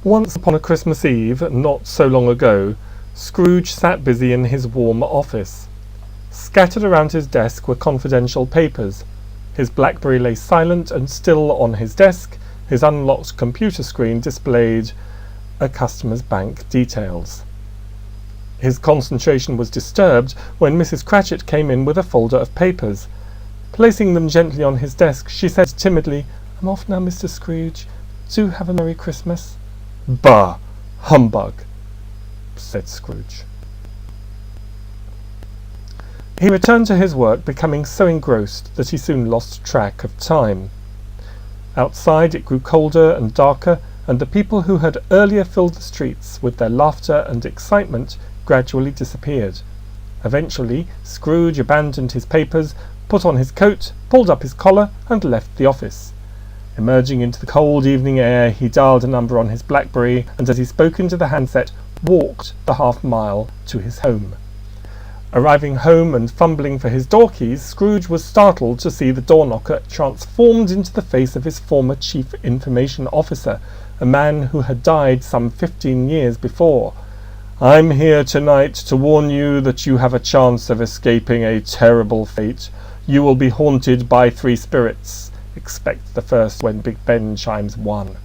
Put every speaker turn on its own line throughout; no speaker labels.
Once upon a Christmas Eve, not so long ago, Scrooge sat busy in his warm office. Scattered around his desk were confidential papers. His BlackBerry lay silent and still on his desk. His unlocked computer screen displayed a customer's bank details. His concentration was disturbed when Mrs. Cratchit came in with a folder of papers. Placing them gently on his desk, she said timidly, "I'm off now, Mr. Scrooge. Do have a Merry Christmas." "Bah! Humbug!" said Scrooge. He returned to his work, becoming so engrossed that he soon lost track of time. Outside it grew colder and darker, and the people who had earlier filled the streets with their laughter and excitement gradually disappeared. Eventually, Scrooge abandoned his papers, put on his coat, pulled up his collar, and left the office. Emerging into the cold evening air, he dialed a number on his BlackBerry, and as he spoke into the handset, walked the half-mile to his home. Arriving home and fumbling for his door keys, Scrooge was startled to see the door knocker transformed into the face of his former Chief Information Officer, a man who had died some 15 years before. "I'm here tonight to warn you that you have a chance of escaping a terrible fate. You will be haunted by 3 spirits. Expect the first when Big Ben chimes 1.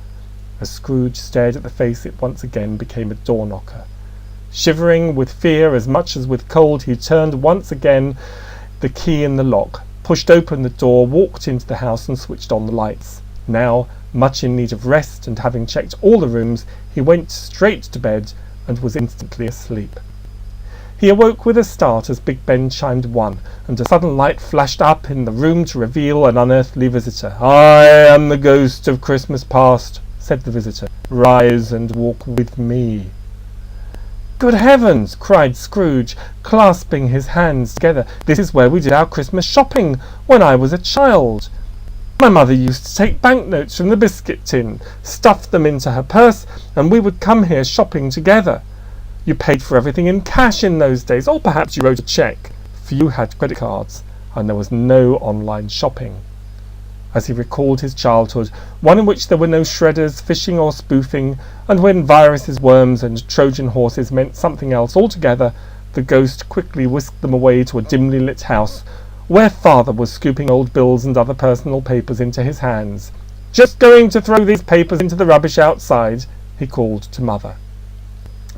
As Scrooge stared at the face, it once again became a door knocker. Shivering with fear as much as with cold, he turned once again the key in the lock, pushed open the door, walked into the house and switched on the lights. Now, much in need of rest and having checked all the rooms, he went straight to bed and was instantly asleep. He awoke with a start as Big Ben chimed 1, and a sudden light flashed up in the room to reveal an unearthly visitor. "I am the ghost of Christmas past," said the visitor. "Rise and walk with me." "Good heavens!" cried Scrooge, clasping his hands together. "This is where we did our Christmas shopping when I was a child. My mother used to take banknotes from the biscuit tin, stuff them into her purse, and we would come here shopping together. You paid for everything in cash in those days, or perhaps you wrote a cheque. Few had credit cards, and there was no online shopping." As he recalled his childhood, one in which there were no shredders, phishing or spoofing, and when viruses, worms, and Trojan horses meant something else altogether, the ghost quickly whisked them away to a dimly lit house, where father was scooping old bills and other personal papers into his hands. "Just going to throw these papers into the rubbish outside," he called to mother.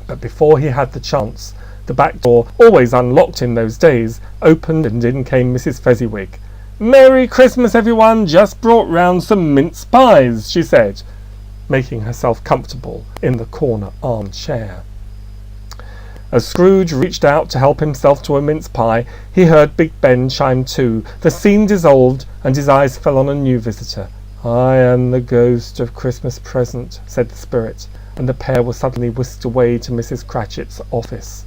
But before he had the chance, the back door, always unlocked in those days, opened and in came Mrs. Fezziwig. "Merry Christmas, everyone! Just brought round some mince pies," she said, making herself comfortable in the corner armchair. As Scrooge reached out to help himself to a mince pie, he heard Big Ben chime 2. The scene dissolved, and his eyes fell on a new visitor. "I am the ghost of Christmas present," said the spirit, and the pair were suddenly whisked away to Mrs. Cratchit's office.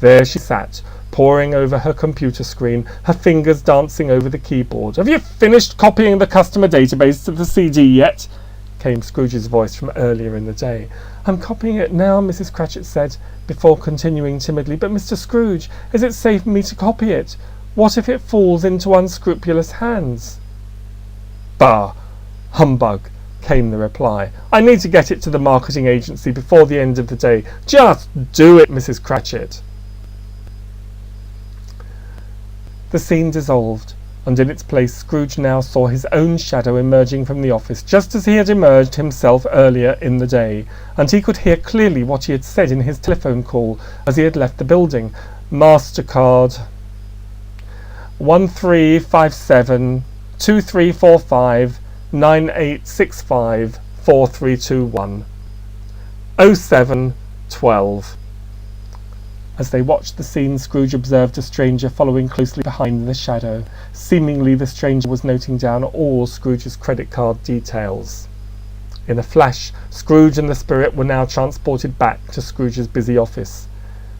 There she sat, poring over her computer screen, her fingers dancing over the keyboard. "Have you finished copying the customer database to the CD yet?" came Scrooge's voice from earlier in the day. "I'm copying it now," Mrs. Cratchit said, before continuing timidly. "But, Mr. Scrooge, is it safe for me to copy it? What if it falls into unscrupulous hands?" "Bah! Humbug!" came the reply. "I need to get it to the marketing agency before the end of the day. Just do it, Mrs. Cratchit." The scene dissolved, and in its place Scrooge now saw his own shadow emerging from the office, just as he had emerged himself earlier in the day, and he could hear clearly what he had said in his telephone call as he had left the building. "MasterCard 1357 2345 9865 4321 0712. As they watched the scene, Scrooge observed a stranger following closely behind the shadow. Seemingly the stranger was noting down all Scrooge's credit card details. In a flash, Scrooge and the spirit were now transported back to Scrooge's busy office.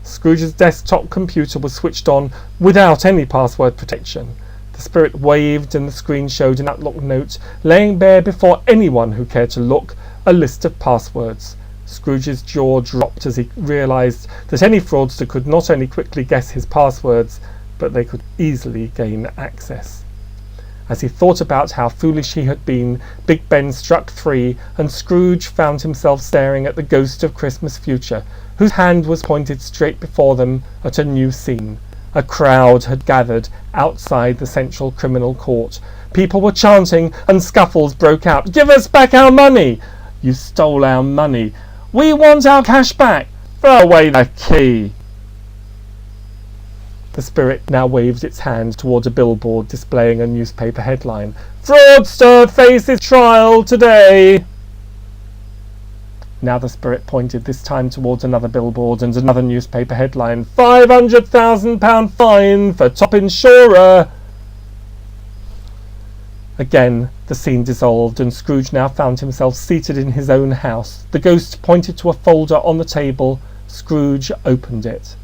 Scrooge's desktop computer was switched on without any password protection. The spirit waved and the screen showed an unlocked note, laying bare before anyone who cared to look a list of passwords. Scrooge's jaw dropped as he realised that any fraudster could not only quickly guess his passwords, but they could easily gain access. As he thought about how foolish he had been, Big Ben struck 3, and Scrooge found himself staring at the ghost of Christmas future, whose hand was pointed straight before them at a new scene. A crowd had gathered outside the Central Criminal Court. People were chanting, and scuffles broke out. "Give us back our money!" "You stole our money!" "We want our cash back!" "Throw away the key!" The spirit now waved its hand toward a billboard displaying a newspaper headline. "Fraudster faces trial today!" Now the spirit pointed this time towards another billboard and another newspaper headline. £500,000 fine for top insurer! Again the scene dissolved, and Scrooge now found himself seated in his own house. The ghost pointed to a folder on the table. Scrooge opened it.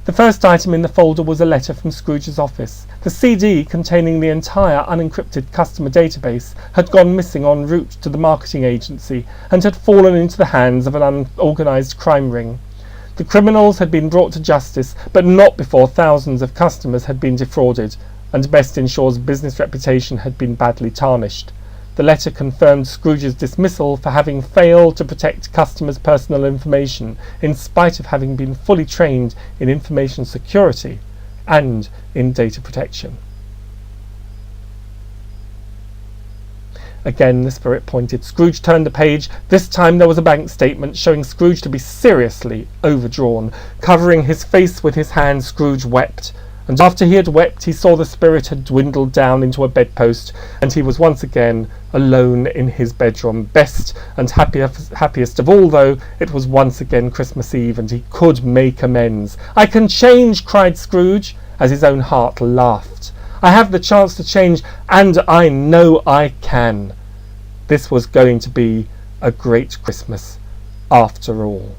The first item in the folder was a letter from Scrooge's office. The CD containing the entire unencrypted customer database had gone missing en route to the marketing agency and had fallen into the hands of an unorganised crime ring. The criminals had been brought to justice, but not before thousands of customers had been defrauded, and Best Insure's business reputation had been badly tarnished. The letter confirmed Scrooge's dismissal for having failed to protect customers' personal information, in spite of having been fully trained in information security and in data protection. Again the spirit pointed. Scrooge turned the page. This time there was a bank statement showing Scrooge to be seriously overdrawn. Covering his face with his hand, Scrooge wept. And after he had wept, he saw the spirit had dwindled down into a bedpost, and he was once again alone in his bedroom. Best and happiest of all, though, it was once again Christmas Eve, and he could make amends. "I can change!" cried Scrooge, as his own heart laughed. "I have the chance to change, and I know I can." This was going to be a great Christmas, after all.